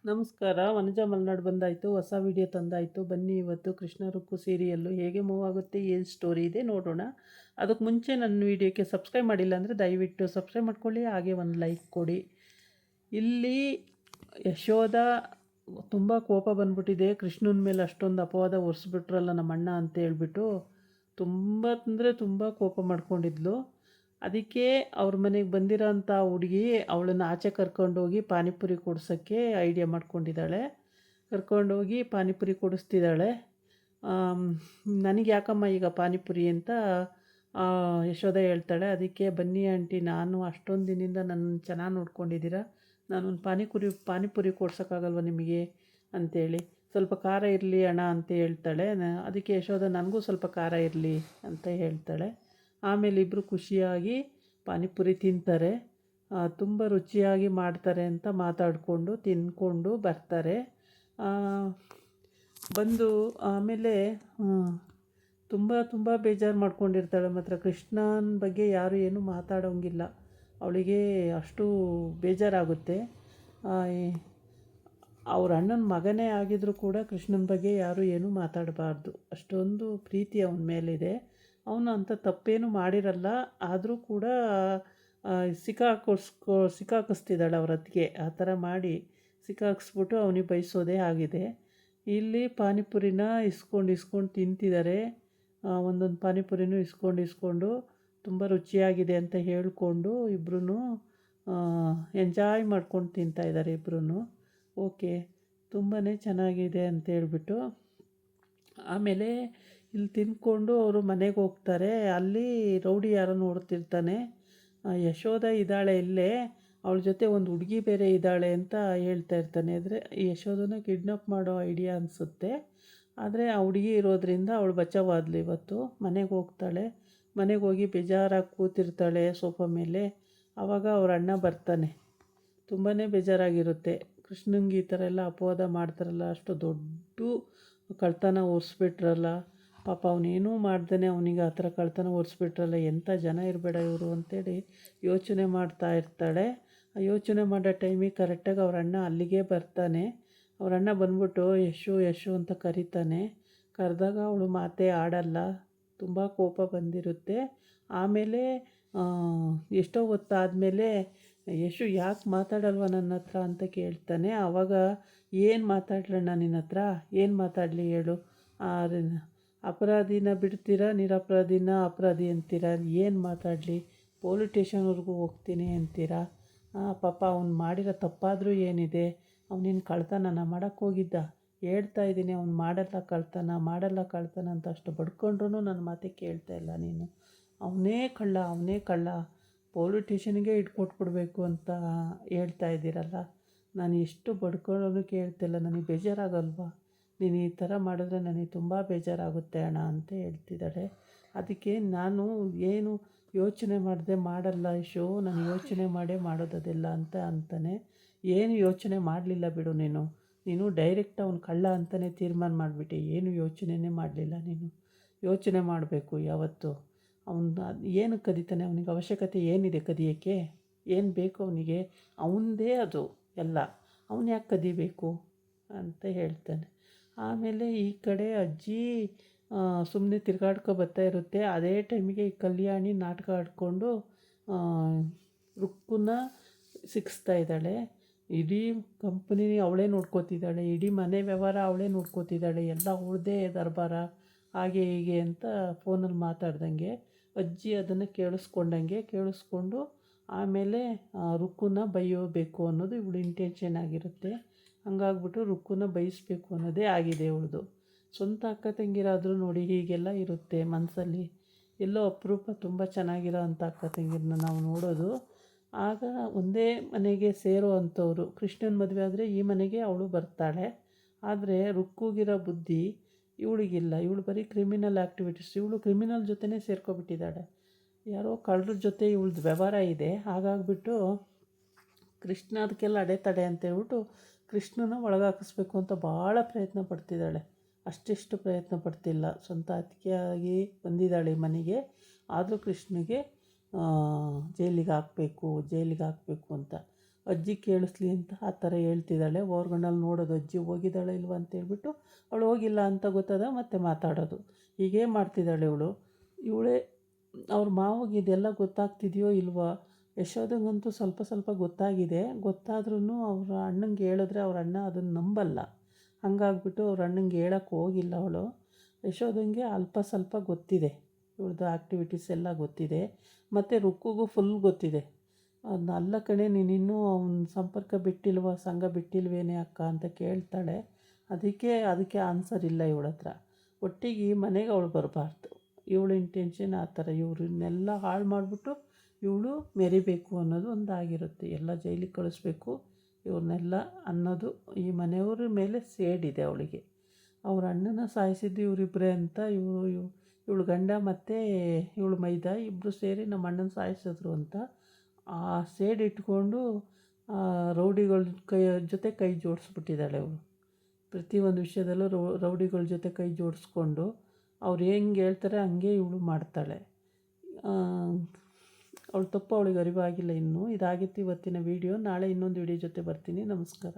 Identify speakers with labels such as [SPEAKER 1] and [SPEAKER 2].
[SPEAKER 1] ನಮಸ್ಕಾರ. ವನಜಾ ಮಲ್ನಾಡ್ ಬಂದಾಯಿತು, ಹೊಸ ವಿಡಿಯೋ ತಂದಾಯಿತು. ಬನ್ನಿ ಇವತ್ತು ಕೃಷ್ಣ ರುಕ್ಕು ಸೀರಿಯಲ್ಲು ಹೇಗೆ ಮೂವ್ ಆಗುತ್ತೆ, ಏನು ಸ್ಟೋರಿ ಇದೆ ನೋಡೋಣ. ಅದಕ್ಕೆ ಮುಂಚೆ ನನ್ನ ವಿಡಿಯೋಕ್ಕೆ ಸಬ್ಸ್ಕ್ರೈಬ್ ಮಾಡಿಲ್ಲ ಅಂದರೆ ದಯವಿಟ್ಟು ಸಬ್ಸ್ಕ್ರೈಬ್ ಮಾಡ್ಕೊಳ್ಳಿ, ಹಾಗೆ ಒಂದು ಲೈಕ್ ಕೊಡಿ. ಇಲ್ಲಿ ಯಶೋಧ ತುಂಬ ಕೋಪ ಬಂದ್ಬಿಟ್ಟಿದೆ. ಕೃಷ್ಣನ ಮೇಲೆ ಅಷ್ಟೊಂದು ಅಪವಾದ ಹೊರಿಸ್ಬಿಟ್ರಲ್ಲ ನಮ್ಮ ಅಣ್ಣ ಅಂತ ಹೇಳ್ಬಿಟ್ಟು ತುಂಬ ಅಂದರೆ ತುಂಬ ಕೋಪ ಮಾಡ್ಕೊಂಡಿದ್ಲು. ಅದಕ್ಕೆ ಅವ್ರ ಮನೆಗೆ ಬಂದಿರೋ ಅಂಥ ಹುಡುಗಿ ಅವಳನ್ನು ಆಚೆ ಕರ್ಕೊಂಡೋಗಿ ಪಾನಿಪುರಿ ಕೊಡ್ಸೋಕ್ಕೆ ಐಡಿಯಾ ಮಾಡ್ಕೊಂಡಿದ್ದಾಳೆ. ಕರ್ಕೊಂಡೋಗಿ ಪಾನಿಪುರಿ ಕೊಡಿಸ್ತಿದ್ದಾಳೆ. ನನಗೆ ಯಾಕಮ್ಮ ಈಗ ಪಾನಿಪುರಿ ಅಂತ ಯಶೋಧ ಹೇಳ್ತಾಳೆ. ಅದಕ್ಕೆ ಬನ್ನಿ ಆಂಟಿ, ನಾನು ಅಷ್ಟೊಂದು ದಿನದಿಂದ ನನ್ನ ಚೆನ್ನಾಗಿ ನೋಡ್ಕೊಂಡಿದ್ದೀರಾ, ನಾನೊಂದು ಪಾನಿಪುರಿ ಕೊಡ್ಸೋಕ್ಕಾಗಲ್ವ ನಿಮಗೆ ಅಂತೇಳಿ, ಸ್ವಲ್ಪ ಖಾರ ಇರಲಿ ಅಣ್ಣ ಅಂತ ಹೇಳ್ತಾಳೆ. ಅದಕ್ಕೆ ಯಶೋಧ ನನಗೂ ಸ್ವಲ್ಪ ಖಾರ ಇರಲಿ ಅಂತ ಹೇಳ್ತಾಳೆ. ಆಮೇಲೆ ಇಬ್ಬರು ಖುಷಿಯಾಗಿ ಪಾನಿಪುರಿ ತಿಂತಾರೆ. ತುಂಬ ರುಚಿಯಾಗಿ ಮಾಡ್ತಾರೆ ಅಂತ ಮಾತಾಡಿಕೊಂಡು ತಿಂದ್ಕೊಂಡು ಬರ್ತಾರೆ. ಬಂದು ಆಮೇಲೆ ತುಂಬ ತುಂಬ ಬೇಜಾರು ಮಾಡ್ಕೊಂಡಿರ್ತಾಳೆ. ಮಾತ್ರ ಕೃಷ್ಣನ ಬಗ್ಗೆ ಯಾರು ಏನೂ ಮಾತಾಡೋಂಗಿಲ್ಲ. ಅವಳಿಗೆ ಅಷ್ಟು ಬೇಜಾರಾಗುತ್ತೆ. ಅವ್ರ ಅಣ್ಣನ ಮಗನೇ ಆಗಿದ್ರೂ ಕೂಡ ಕೃಷ್ಣನ ಬಗ್ಗೆ ಯಾರೂ ಏನೂ ಮಾತಾಡಬಾರ್ದು, ಅಷ್ಟೊಂದು ಪ್ರೀತಿ ಅವನ ಮೇಲಿದೆ. ಅವನು ಅಂಥ ತಪ್ಪೇನು ಮಾಡಿರಲ್ಲ, ಆದರೂ ಕೂಡ ಸಿಕ್ಕಾಕಿಸ್ತಿದ್ದಾಳೆ ಅವ್ರ ಅತ್ತಿಗೆ. ಆ ಥರ ಮಾಡಿ ಸಿಕ್ಕಾಕಿಸ್ಬಿಟ್ಟು ಅವನಿಗೆ ಬಯಸೋದೇ ಆಗಿದೆ. ಇಲ್ಲಿ ಪಾನಿಪುರಿನ ಇಸ್ಕೊಂಡು ತಿಂತಿದ್ದಾರೆ. ಒಂದೊಂದು ಪಾನಿಪುರಿನೂ ಇಸ್ಕೊಂಡು ತುಂಬ ರುಚಿಯಾಗಿದೆ ಅಂತ ಹೇಳಿಕೊಂಡು ಇಬ್ಬರೂ ಎಂಜಾಯ್ ಮಾಡ್ಕೊಂಡು ತಿಂತಾಯಿದ್ದಾರೆ ಇಬ್ಬರೂ. ಓಕೆ, ತುಂಬಾ ಚೆನ್ನಾಗಿದೆ ಅಂತ ಹೇಳ್ಬಿಟ್ಟು ಆಮೇಲೆ ಇಲ್ಲಿ ತಿಂದ್ಕೊಂಡು ಅವರು ಮನೆಗೆ ಹೋಗ್ತಾರೆ. ಅಲ್ಲಿ ರೌಡಿ ಯಾರೋ ನೋಡ್ತಿರ್ತಾನೆ. ಯಶೋಧ ಇದ್ದಾಳೆ ಇಲ್ಲೇ, ಅವಳ ಜೊತೆ ಒಂದು ಹುಡುಗಿ ಬೇರೆ ಇದ್ದಾಳೆ ಅಂತ ಹೇಳ್ತಾ ಇರ್ತಾನೆ. ಆದರೆ ಯಶೋಧನ ಕಿಡ್ನಾಪ್ ಮಾಡೋ ಐಡಿಯಾ ಅನಿಸುತ್ತೆ. ಆದರೆ ಆ ಹುಡುಗಿ ಇರೋದ್ರಿಂದ ಅವಳು ಬಚಾವಾದ್ಲು. ಇವತ್ತು ಮನೆಗೆ ಹೋಗ್ತಾಳೆ. ಮನೆಗೆ ಹೋಗಿ ಬೇಜಾರಾಗಿ ಕೂತಿರ್ತಾಳೆ ಸೋಫಾ ಮೇಲೆ. ಆವಾಗ ಅವ್ರ ಅಣ್ಣ ಬರ್ತಾನೆ. ತುಂಬಾ ಬೇಜಾರಾಗಿರುತ್ತೆ. ಕೃಷ್ಣಂಗೆ ಈ ಥರ ಎಲ್ಲ ಅಪವಾದ ಮಾಡ್ತಾರಲ್ಲ, ಅಷ್ಟು ದೊಡ್ಡ ಕಳ್ತನ ಹೊರಿಸ್ಬಿಟ್ರಲ್ಲ, ಪಾಪ ಅವನೇನೂ ಮಾಡ್ದೇ ಅವನಿಗೆ ಆ ಥರ ಕಳ್ತನ ಹೊರಿಸ್ಬಿಟ್ರಲ್ಲ, ಎಂಥ ಜನ ಇರಬೇಡ ಇವರು ಅಂತೇಳಿ ಯೋಚನೆ ಮಾಡ್ತಾ ಇರ್ತಾಳೆ. ಆ ಯೋಚನೆ ಮಾಡೋ ಟೈಮಿಗೆ ಕರೆಕ್ಟಾಗಿ ಅವ್ರ ಅಣ್ಣ ಅಲ್ಲಿಗೆ ಬರ್ತಾನೆ. ಅವ್ರ ಅಣ್ಣ ಬಂದ್ಬಿಟ್ಟು ಯಶು ಅಂತ ಕರೀತಾನೆ. ಕರೆದಾಗ ಅವಳು ಮಾತೇ ಆಡಲ್ಲ, ತುಂಬ ಕೋಪ ಬಂದಿರುತ್ತೆ. ಆಮೇಲೆ ಎಷ್ಟೋ ಹೊತ್ತಾದಮೇಲೆ ಯಶು ಯಾಕೆ ಮಾತಾಡಲ್ವ ನನ್ನ ಹತ್ರ ಅಂತ ಕೇಳ್ತಾನೆ. ಆವಾಗ ಏನು ಮಾತಾಡ್ಲಣ್ಣ ನಿನ್ನ ಹತ್ರ, ಏನು ಮಾತಾಡಲಿ ಹೇಳು, ಅಪರಾಧಿನ ಬಿಡ್ತೀರಾ, ನಿರಪರಾಧಿನ ಅಪರಾಧಿ ಅಂತೀರಾ, ಏನು ಮಾತಾಡಲಿ, ಪೊಲೀಸ್ ಸ್ಟೇಷನ್ವರೆಗೂ ಹೋಗ್ತೀನಿ ಅಂತೀರಾ. ಪಾಪ ಅವ್ನು ಮಾಡಿರೋ ತಪ್ಪಾದರೂ ಏನಿದೆ, ಅವನಿನ್ನು ಕಳ್ತನ ಮಾಡೋಕ್ಕೆ ಹೋಗಿದ್ದ, ಹೇಳ್ತಾ ಇದ್ದೀನಿ ಅವ್ನು ಮಾಡಲ್ಲ ಕಳ್ತನ ಅಂತ ಅಷ್ಟು ಬಡ್ಕೊಂಡ್ರೂ ನನ್ನ ಮಾತೆ ಕೇಳ್ತಾ ಇಲ್ಲ ನೀನು. ಅವನೇ ಕಳ್ಳ, ಪೊಲೀಸ್ ಸ್ಟೇಷನ್ಗೆ ಇಟ್ಕೊಟ್ಬಿಡ್ಬೇಕು ಅಂತ ಹೇಳ್ತಾ ಇದ್ದೀರಲ್ಲ, ನಾನು ಎಷ್ಟು ಬಡ್ಕೊಂಡ್ರೂ ಕೇಳ್ತಿಲ್ಲ, ನನಗೆ ಬೇಜಾರಾಗಲ್ವಾ, ನೀನು ಈ ಥರ ಮಾಡಿದ್ರೆ ನನಗೆ ತುಂಬ ಬೇಜಾರಾಗುತ್ತೆ ಅಣ್ಣ ಅಂತ ಹೇಳ್ತಿದ್ದಾಳೆ. ಅದಕ್ಕೆ ನಾನು ಏನು ಯೋಚನೆ ಮಾಡಲ್ಲ ಯಶು, ನಾನು ಯೋಚನೆ ಮಾಡೇ ಮಾಡೋದದೆಲ್ಲ ಅಂತ ಅಂತಾನೆ. ಏನು ಯೋಚನೆ ಮಾಡಲಿಲ್ಲ ಬಿಡು ನೀನು ಡೈರೆಕ್ಟ್ ಅವ್ನು ಕಳ್ಳ ಅಂತಲೇ ತೀರ್ಮಾನ ಮಾಡಿಬಿಟ್ಟೆ, ಏನು ಯೋಚನೆಯೇ ಮಾಡಲಿಲ್ಲ ನೀನು. ಯೋಚನೆ ಮಾಡಬೇಕು ಯಾವತ್ತು. ಅವನು ಏನು ಕದೀತಾನೆ, ಅವನಿಗೆ ಅವಶ್ಯಕತೆ ಏನಿದೆ ಕದಿಯೋಕ್ಕೆ, ಏನು ಬೇಕು ಅವನಿಗೆ, ಅವನದೇ ಅದು ಎಲ್ಲ, ಅವನು ಯಾಕೆ ಕದಿಬೇಕು ಅಂತ ಹೇಳ್ತಾನೆ. ಆಮೇಲೆ ಈ ಕಡೆ ಅಜ್ಜಿ ಸುಮ್ಮನೆ ತಿರ್ಗಾಡ್ಕೊ ಬರ್ತಾ ಇರುತ್ತೆ. ಅದೇ ಟೈಮಿಗೆ ಈ ಕಲ್ಯಾಣಿ ನಾಟಕ ಆಡಿಕೊಂಡು ರುಕ್ಕುನ ಸಿಕ್ಸ್ತಾ ಇದ್ದಾಳೆ. ಇಡೀ ಕಂಪ್ನಿ ಅವಳೇ ನೋಡ್ಕೋತಿದ್ದಾಳೆ, ಇಡೀ ಮನೆ ವ್ಯವಹಾರ ಅವಳೇ ನೋಡ್ಕೋತಿದ್ದಾಳೆ, ಎಲ್ಲ ಅವಳದೇ ದರ್ಬಾರ ಹಾಗೆ ಹೀಗೆ ಅಂತ ಫೋನಲ್ಲಿ ಮಾತಾಡ್ದಂಗೆ ಅಜ್ಜಿ ಅದನ್ನು ಕೇಳಿಸ್ಕೊಂಡು ಆಮೇಲೆ ರುಕ್ಕುನ ಬೈಯೋಬೇಕು ಅನ್ನೋದು ಇವಳು ಇಂಟೆನ್ಷನ್ ಆಗಿರುತ್ತೆ. ಹಂಗಾಗ್ಬಿಟ್ಟು ರುಕ್ಕುನ ಬಯಸಬೇಕು ಅನ್ನೋದೇ ಆಗಿದೆ ಇವಳದು. ಸ್ವಂತ ಅಕ್ಕ ತಂಗಿರಾದರೂ ನೋಡಿ ಹೀಗೆಲ್ಲ ಇರುತ್ತೆ ಮನಸ್ಸಲ್ಲಿ. ಎಲ್ಲೋ ಅಪರೂಪ ತುಂಬ ಚೆನ್ನಾಗಿರೋ ಅಂಥ ಅಕ್ಕ ತಂಗಿರನ್ನ ನಾವು ನೋಡೋದು. ಆಗ ಒಂದೇ ಮನೆಗೆ ಸೇರೋ ಅಂಥವ್ರು. ಕೃಷ್ಣನ ಮದುವೆ ಆದರೆ ಈ ಮನೆಗೆ ಅವಳು ಬರ್ತಾಳೆ. ಆದರೆ ರುಕ್ಕುಗಿರೋ ಬುದ್ಧಿ ಇವಳಿಗಿಲ್ಲ. ಇವಳು ಬರೀ ಕ್ರಿಮಿನಲ್ ಆ್ಯಕ್ಟಿವಿಟೀಸ್, ಇವಳು ಕ್ರಿಮಿನಲ್ ಜೊತೆನೇ ಸೇರ್ಕೊಬಿಟ್ಟಿದ್ದಾಳೆ. ಯಾರೋ ಕಳ್ಳರ ಜೊತೆ ಇವಳ್ದು ವ್ಯವಹಾರ ಇದೆ. ಹಾಗಾಗ್ಬಿಟ್ಟು ಕೃಷ್ಣ ಅದಕ್ಕೆಲ್ಲ ಅಡೆತಡೆ ಅಂತ ಹೇಳ್ಬಿಟ್ಟು ಕೃಷ್ಣನ ಒಳಗಾಕಿಸ್ಬೇಕು ಅಂತ ಭಾಳ ಪ್ರಯತ್ನ ಪಡ್ತಿದ್ದಾಳೆ. ಅಷ್ಟಿಷ್ಟು ಪ್ರಯತ್ನ ಪಡ್ತಿಲ್ಲ. ಸ್ವಂತ ಅತಿಥಿಯಾಗಿ ಬಂದಿದ್ದಾಳೆ ಈ ಮನೆಗೆ, ಆದರೂ ಕೃಷ್ಣಗೆ ಜೈಲಿಗೆ ಹಾಕಬೇಕು ಅಂತ. ಅಜ್ಜಿ ಕೇಳಿಸ್ಲಿ ಅಂತ ಆ ಥರ ಹೇಳ್ತಿದ್ದಾಳೆ. ಓರ್ಗಣ್ಣಲ್ಲಿ ನೋಡೋದು ಅಜ್ಜಿ ಹೋಗಿದ್ದಾಳೆ ಇಲ್ವಾ ಅಂತೇಳ್ಬಿಟ್ಟು ಅವಳು ಹೋಗಿಲ್ಲ ಅಂತ ಗೊತ್ತದ ಮತ್ತೆ ಮಾತಾಡೋದು. ಹೀಗೇ ಮಾಡ್ತಿದ್ದಾಳೆ ಇವಳೇ ಅವ್ರ ಮಾವಿಗೆ ಇದೆಲ್ಲ ಗೊತ್ತಾಗ್ತಿದೆಯೋ ಇಲ್ವೋ. ಯಶೋದಂಗಂತೂ ಸ್ವಲ್ಪ ಸ್ವಲ್ಪ ಗೊತ್ತಾಗಿದೆ. ಗೊತ್ತಾದ್ರೂ ಅವ್ರ ಅಣ್ಣಂಗೆ ಹೇಳಿದ್ರೆ ಅವ್ರ ಅಣ್ಣ ಅದನ್ನು ನಂಬಲ್ಲ. ಹಂಗಾಗ್ಬಿಟ್ಟು ಅವ್ರ ಅಣ್ಣಂಗೆ ಹೇಳೋಕ್ಕೆ ಹೋಗಿಲ್ಲ ಅವಳು. ಯಶೋದಂಗೆ ಅಲ್ಪ ಸ್ವಲ್ಪ ಗೊತ್ತಿದೆ, ಇವಳದು ಆ್ಯಕ್ಟಿವಿಟೀಸ್ ಎಲ್ಲ ಗೊತ್ತಿದೆ. ಮತ್ತು ರುಕ್ಕುಗೂ ಫುಲ್ ಗೊತ್ತಿದೆ. ಅದನ್ನ ಅಲ್ಲ ಕಣೆ ನೀನಿನ್ನೂ ಅವ್ನ ಸಂಪರ್ಕ ಬಿಟ್ಟಿಲ್ವ, ಸಂಘ ಬಿಟ್ಟಿಲ್ವೇನೆ ಅಕ್ಕ ಅಂತ ಕೇಳ್ತಾಳೆ. ಅದಕ್ಕೆ ಆನ್ಸರ್ ಇಲ್ಲ ಇವಳ ಹತ್ರ. ಒಟ್ಟಿಗೆ ಈ ಮನೆಗೆ ಅವಳು ಬರಬಾರ್ದು. ಇವಳು ಇಂಟೆನ್ಷನ್ ಆ ಥರ. ಇವ್ರನ್ನೆಲ್ಲ ಹಾಳು ಮಾಡಿಬಿಟ್ಟು ಇವಳು ಮೆರಿಬೇಕು ಅನ್ನೋದು ಒಂದಾಗಿರುತ್ತೆ. ಎಲ್ಲ ಜೈಲಿಗೆ ಕಳಿಸ್ಬೇಕು ಇವ್ರನ್ನೆಲ್ಲ ಅನ್ನೋದು ಈ ಮನೆಯವ್ರ ಮೇಲೆ ಸೇಡಿದೆ ಅವಳಿಗೆ. ಅವ್ರ ಅಣ್ಣನ ಸಾಯಿಸಿದ್ದು ಇವರಿಬ್ಬರೇ ಅಂತ ಇವಳು ಗಂಡ ಮತ್ತು ಇವಳು ಮೈದಾ ಇಬ್ಬರು ಸೇರಿ ನಮ್ಮ ಅಣ್ಣನ ಸಾಯಿಸಿದ್ರು ಅಂತ ಆ ಸೇಡ್ ಇಟ್ಕೊಂಡು ರೌಡಿಗಳ ಜೊತೆ ಕೈ ಜೋಡಿಸ್ಬಿಟ್ಟಿದ್ದಾಳೆ ಅವಳು. ಪ್ರತಿಯೊಂದು ವಿಷಯದಲ್ಲೂ ರೌಡಿಗಳ ಜೊತೆ ಕೈ ಜೋಡಿಸ್ಕೊಂಡು ಅವ್ರು ಹೆಂಗೆ ಹೇಳ್ತಾರೆ ಹಂಗೆ ಇವಳು ಮಾಡ್ತಾಳೆ. ಅವಳು ತಪ್ಪು ಅವಳಿಗೆ ಅರಿವಾಗಿಲ್ಲ ಇನ್ನೂ. ಇದಾಗಿತ್ತು ಇವತ್ತಿನ ವೀಡಿಯೋ. ನಾಳೆ ಇನ್ನೊಂದು ವೀಡಿಯೋ ಜೊತೆ ಬರ್ತೀನಿ. ನಮಸ್ಕಾರ.